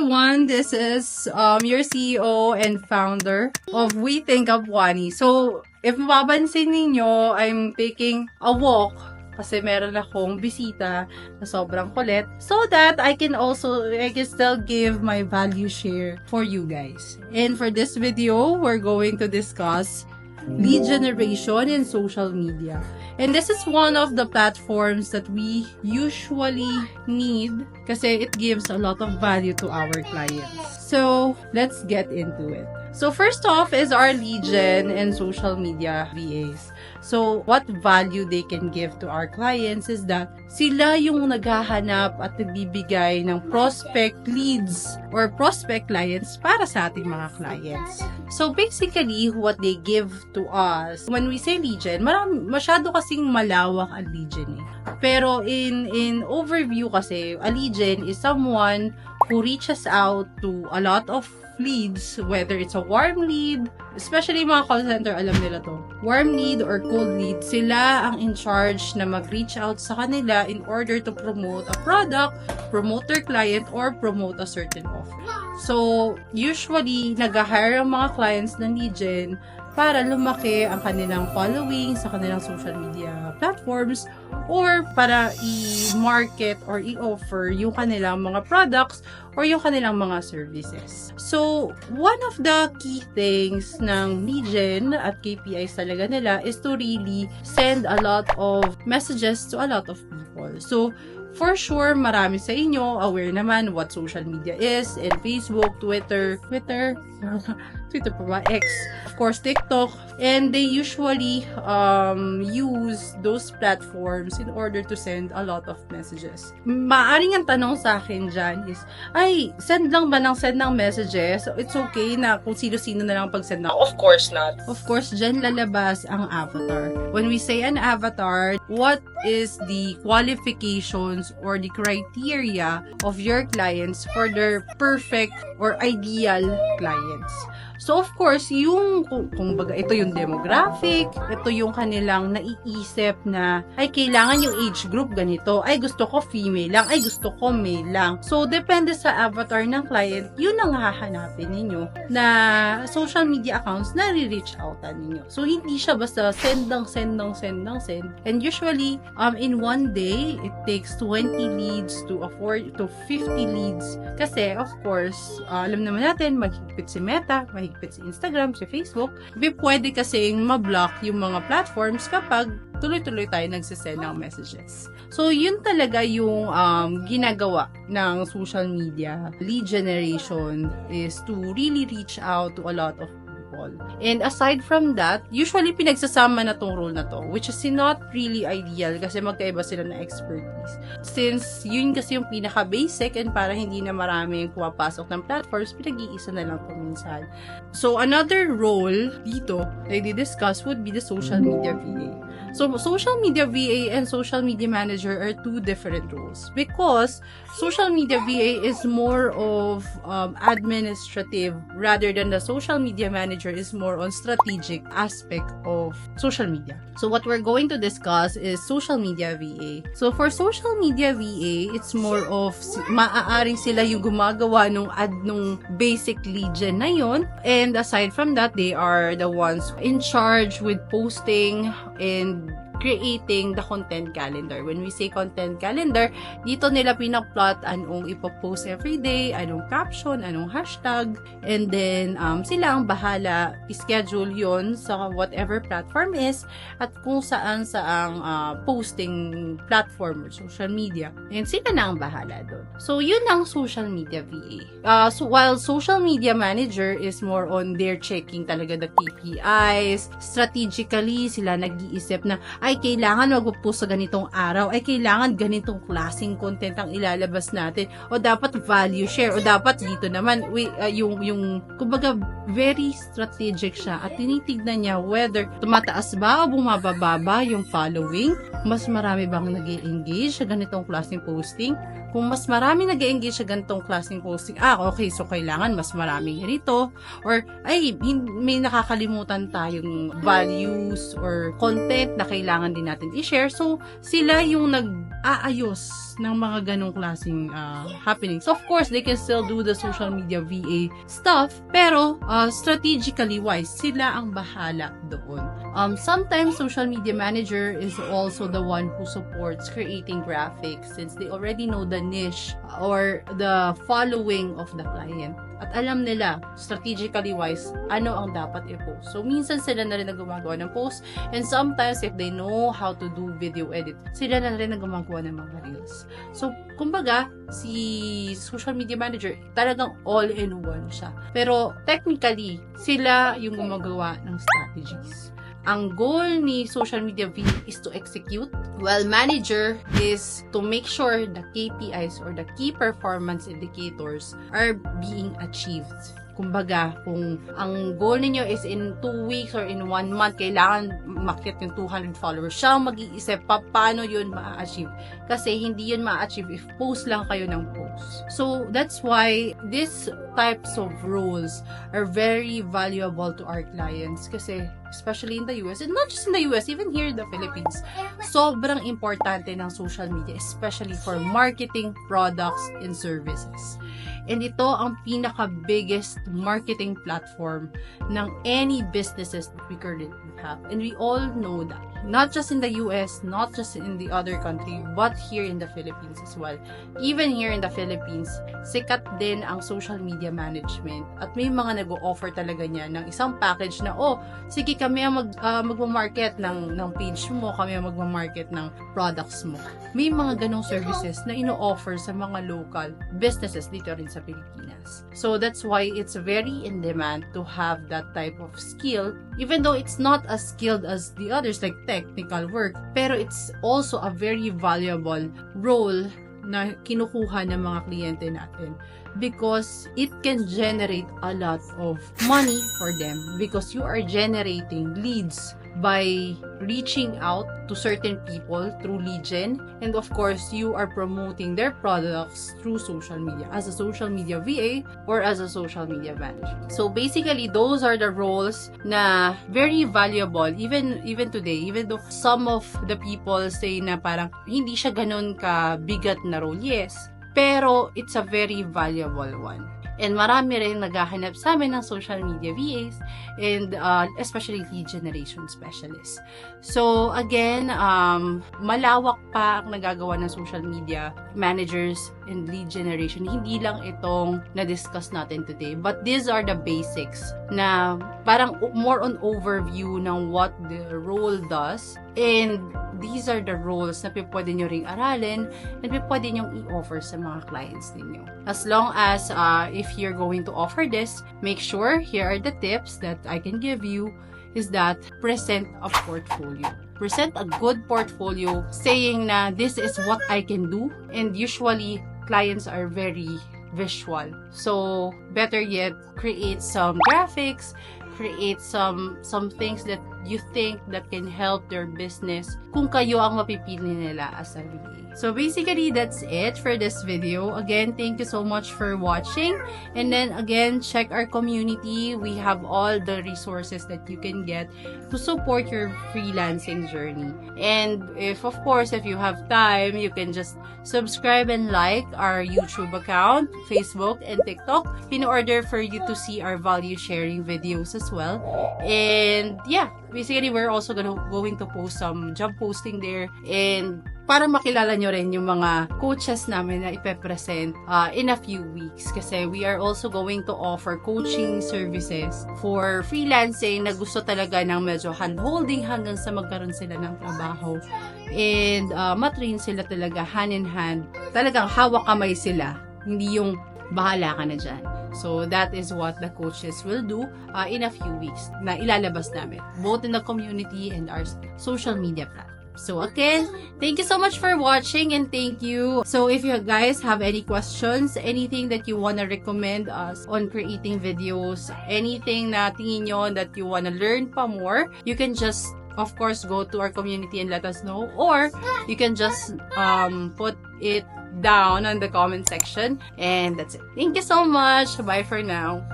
everyone, this is your CEO and founder of We Think of Wani. So, if mapapansin ninyo, I'm taking a walk kasi meron akong bisita na sobrang kulit so that I can still give my value share for you guys. And for this video, we're going to discuss lead generation in social media. And this is one of the platforms that we usually need kasi it gives a lot of value to our clients. So, let's get into it. So, first off is our lead gen and social media VAs. So, what value they can give to our clients is that sila yung naghahanap at nagbibigay ng prospect leads or prospect clients para sa ating mga clients. So, basically, what they give to us, when we say lead gen, masyado kasing malawak ang lead gen eh. Pero in overview kasi, a lead gen is someone who reaches out to a lot of leads, whether it's a warm lead, especially mga call center, alam nila to. Warm lead or cold lead, sila ang in charge na mag-reach out sa kanila in order to promote a product, promote their client, or promote a certain offer. So, usually, nag-hire ang mga clients ng lead gen para lumaki ang kanilang following sa kanilang social media platforms or para i-market or i-offer yung kanilang mga products or yung kanilang mga services. So, one of the key things ng lead gen at KPIs talaga nila is to really send a lot of messages to a lot of people. So, for sure, marami sa inyo aware naman what social media is, and Facebook, Twitter pa ba? X, of course, TikTok, and they usually use those platforms in order to send a lot of messages. Maaring ang tanong sa akin dyan is, send lang ba send ng messages? So, it's okay na kung sino-sino na lang pag-send na? Of course not. Of course, dyan lalabas ang avatar. When we say an avatar, what is the qualifications or the criteria of your clients for their perfect or ideal clients? So, of course, kung baga, ito yung demographic, ito yung kanilang naiisip na, kailangan yung age group ganito, gusto ko female lang, gusto ko male lang. So, depende sa avatar ng client, yun ang hahanapin ninyo na social media accounts na re-reach outan ninyo. So, hindi siya basta send. And usually, in one day, it takes 20 leads to 50 leads. Kasi, of course, alam naman natin, mahigpit si Meta, mahigpit si Instagram, si Facebook, pwede kasing ma-block yung mga platforms kapag tuloy-tuloy tayo nagsisend ng messages. So, yun talaga yung ginagawa ng social media lead generation is to really reach out to a lot of people. And aside from that, usually pinagsasama na tong role na to, which is not really ideal kasi magkaiba sila na expertise. Since yun kasi yung pinaka-basic and para hindi na marami yung pumapasok ng platforms, pinag-iisa na lang po minsan. So, another role dito na i-discuss would be the social media VA. So, social media VA and social media manager are two different roles because social media VA is more of administrative rather than the social media manager is more on strategic aspect of social media. So, what we're going to discuss is social media VA. So, for social media VA, it's more of maaaring sila yung gumagawa nung basic lead gen na yun. And aside from that, they are the ones in charge with posting and creating the content calendar. When we say content calendar, dito nila pinaplot anong ipopost every day, anong caption, anong hashtag, and then sila ang bahala i-schedule yon sa whatever platform is at kung saan saang posting platform or social media. And sila na ang bahala doon. So, yun ang social media VA. So, while social media manager is more on their checking talaga the KPIs, strategically sila nag-iisip na kailangan mag-post sa ganitong araw, kailangan ganitong klaseng content ang ilalabas natin, o dapat value share, o dapat dito naman, kumbaga, very strategic siya, at tinitignan niya whether tumataas ba o bumababa ba yung following, mas marami bang nag-engage sa ganitong klaseng posting, kung mas marami nag-engage sa ganitong klaseng posting, okay, so kailangan mas maraming ganito, or may nakakalimutan tayong values or content na kailangan din natin i-share. So, sila yung nag-aayos cause ng mga ganong klaseng happenings. Of course, they can still do the social media VA stuff, pero strategically wise, sila ang bahala doon. Sometimes, social media manager is also the one who supports creating graphics since they already know the niche or the following of the client. At alam nila, strategically wise, ano ang dapat i-post. So, minsan sila na rin na gumagawa ng post. And sometimes, if they know how to do video edit, sila na rin na gumagawa ng mga reels. So, kumbaga, si social media manager, talagang all-in-one siya. Pero, technically, sila yung gumagawa ng strategies. Ang goal ni social media VA is to execute, while manager is to make sure the KPIs or the key performance indicators are being achieved. Kumbaga, kung ang goal ninyo is in 2 weeks or in 1 month, kailangan makit yung 200 followers, siya mag-iisip paano yun ma-achieve. Kasi hindi yun ma-achieve if post lang kayo ng post. So, that's why these types of roles are very valuable to our clients. Kasi, especially in the US, and not just in the US, even here in the Philippines, sobrang importante ng social media, especially for marketing products and services. And ito ang pinaka-biggest marketing platform ng any businesses that we currently have. And we all know that. Not just in the US, not just in the other country, but here in the Philippines as well. Even here in the Philippines, sikat din ang social media management. At may mga nag-o-offer talaga niya ng isang package na, sige kami ang magmamarket ng page mo, kami ang magmamarket ng products mo. May mga ganong services na ino-offer sa mga local businesses dito rin sa Pilipinas. So that's why it's very in demand to have that type of skill, even though it's not as skilled as the others like technical work, pero it's also a very valuable role na kinukuha ng mga kliyente natin because it can generate a lot of money for them because you are generating leads by reaching out to certain people through lead gen, and of course you are promoting their products through social media as a social media VA or as a social media manager. So basically those are the roles na very valuable even today, even though some of the people say na parang hindi siya ganun ka bigat na role. Yes, pero it's a very valuable one. And marami rin naghahanap sa amin ng social media VAs and especially lead generation specialists. So again, malawak pa ang nagagawa ng social media managers and lead generation. Hindi lang itong na-discuss natin today, but these are the basics na parang more on overview ng what the role does. And these are the roles na pwede nyo ring aralin and pwede nyo i-offer sa mga clients ninyo. As long as if you're going to offer this, make sure here are the tips that I can give you is that present a portfolio. Present a good portfolio saying na this is what I can do, and usually clients are very visual. So better yet, create some graphics, create some things that you think that can help their business kung kayo ang mapipili nila as a VA. So basically, that's it for this video. Again, thank you so much for watching. And then again, check our community. We have all the resources that you can get to support your freelancing journey. And if you have time, you can just subscribe and like our YouTube account, Facebook, and TikTok in order for you to see our value sharing videos as well. And yeah, basically, we're also going to post some job posting there, and para makilala nyo rin yung mga coaches namin na ipepresent in a few weeks. Kasi we are also going to offer coaching services for freelancing na gusto talaga ng medyo hand-holding hanggang sa magkaroon sila ng trabaho. And matrain sila talaga hand in hand. Talagang hawak kamay sila. Hindi yung bahala ka na dyan. So, that is what the coaches will do in a few weeks na ilalabas namin, both in the community and our social media platform. So, again, thank you so much for watching, and thank you. So, if you guys have any questions, anything that you want to recommend us on creating videos, anything na tingin nyo that you want to learn pa more, you can just, of course, go to our community and let us know, or you can just put it down on the comment section, and that's it. Thank you so much. Bye for now.